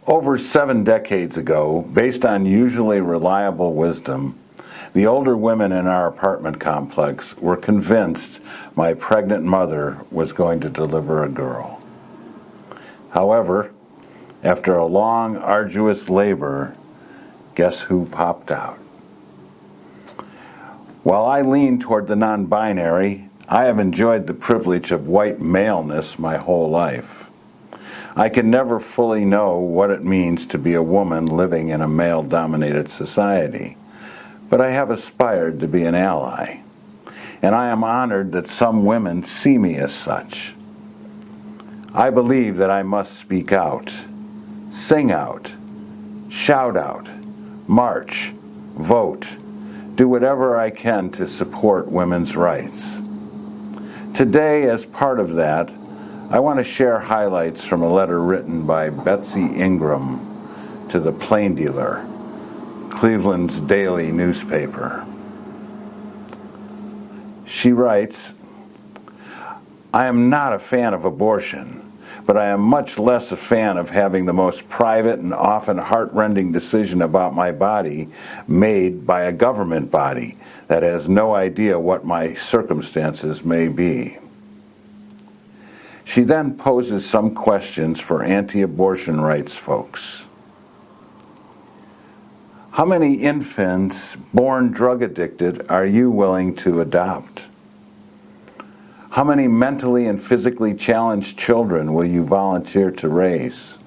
Over 7 decades ago, based on usually reliable wisdom, the older women in our apartment complex were convinced my pregnant mother was going to deliver a girl. However, after a long, arduous labor, guess who popped out? While I lean toward the non-binary, I have enjoyed the privilege of white maleness my whole life. I can never fully know what it means to be a woman living in a male-dominated society, but I have aspired to be an ally, and I am honored that some women see me as such. I believe that I must speak out, sing out, shout out, march, vote, do whatever I can to support women's rights. Today, as part of that, I want to share highlights from a letter written by Betsy Ingram to the Plain Dealer, Cleveland's daily newspaper. She writes, "I am not a fan of abortion, but I am much less a fan of having the most private and often heart-rending decision about my body made by a government body that has no idea what my circumstances may be." She then poses some questions for anti-abortion rights folks. How many infants born drug addicted are you willing to adopt? How many mentally and physically challenged children will you volunteer to raise?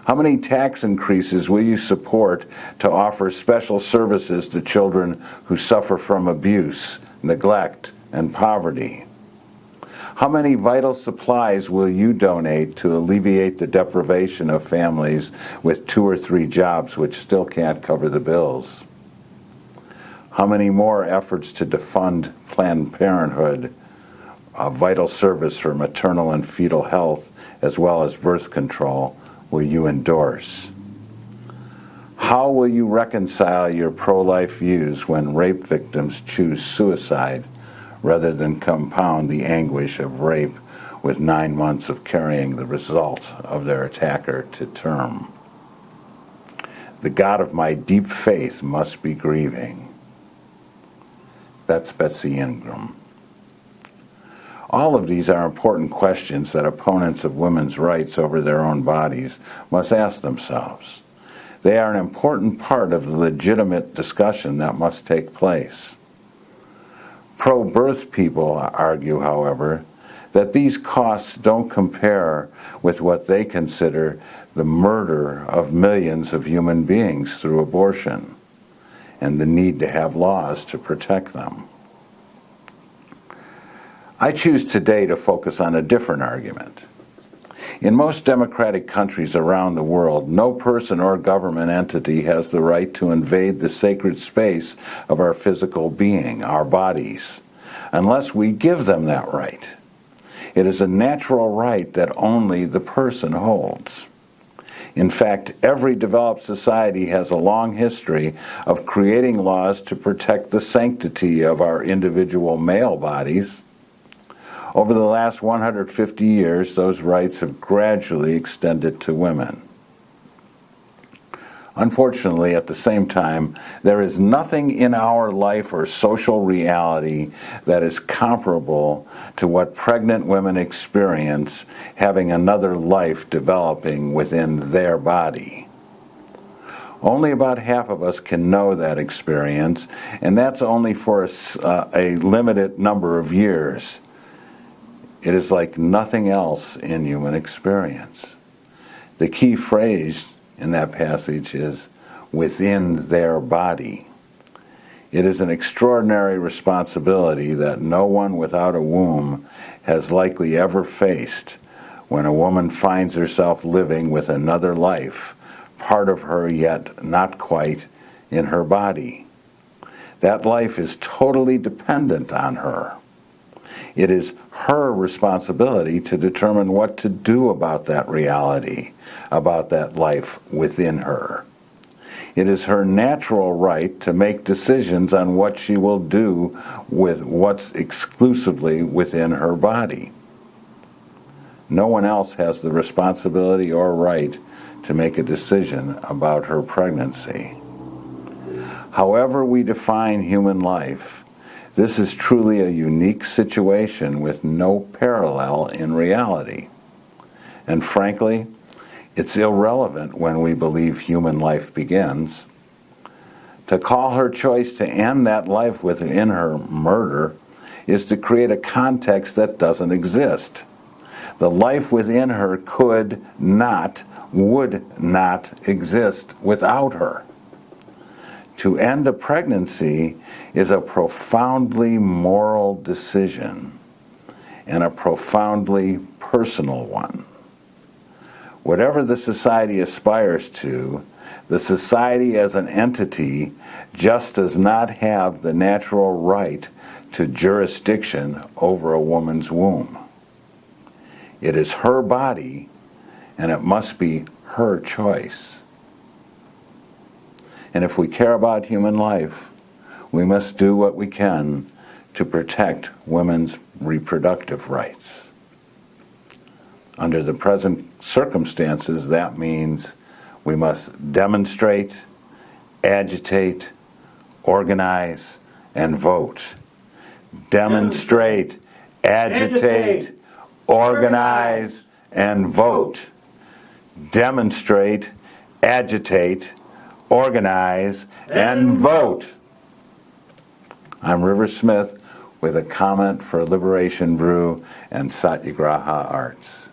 How many tax increases will you support to offer special services to children who suffer from abuse, neglect, and poverty? How many vital supplies will you donate to alleviate the deprivation of families with 2 or 3 jobs which still can't cover the bills? How many more efforts to defund Planned Parenthood, a vital service for maternal and fetal health, as well as birth control, will you endorse? How will you reconcile your pro-life views when rape victims choose suicide rather than compound the anguish of rape with 9 months of carrying the result of their attacker to term? The God of my deep faith must be grieving. That's Betsy Ingram. All of these are important questions that opponents of women's rights over their own bodies must ask themselves. They are an important part of the legitimate discussion that must take place. Pro-birth people argue, however, that these costs don't compare with what they consider the murder of millions of human beings through abortion and the need to have laws to protect them. I choose today to focus on a different argument. In most democratic countries around the world, no person or government entity has the right to invade the sacred space of our physical being, our bodies, unless we give them that right. It is a natural right that only the person holds. In fact, every developed society has a long history of creating laws to protect the sanctity of our individual male bodies. Over the last 150 years, those rights have gradually extended to women. Unfortunately, at the same time, there is nothing in our life or social reality that is comparable to what pregnant women experience having another life developing within their body. Only about half of us can know that experience, and that's only for a limited number of years. It is like nothing else in human experience. The key phrase in that passage is within their body. It is an extraordinary responsibility that no one without a womb has likely ever faced when a woman finds herself living with another life, part of her yet not quite in her body. That life is totally dependent on her. It is her responsibility to determine what to do about that reality, about that life within her. It is her natural right to make decisions on what she will do with what's exclusively within her body. No one else has the responsibility or right to make a decision about her pregnancy. However we define human life, this is truly a unique situation with no parallel in reality. And frankly, it's irrelevant when we believe human life begins. To call her choice to end that life within her murder is to create a context that doesn't exist. The life within her could not, would not exist without her. To end a pregnancy is a profoundly moral decision and a profoundly personal one. Whatever the society aspires to, the society as an entity just does not have the natural right to jurisdiction over a woman's womb. It is her body, and it must be her choice. And if we care about human life, we must do what we can to protect women's reproductive rights. Under the present circumstances, that means we must demonstrate, agitate, organize, and vote. Demonstrate, agitate, organize, and vote. Demonstrate, agitate, organize, and vote. I'm River Smith with a comment for Liberation Brew and Satyagraha Arts.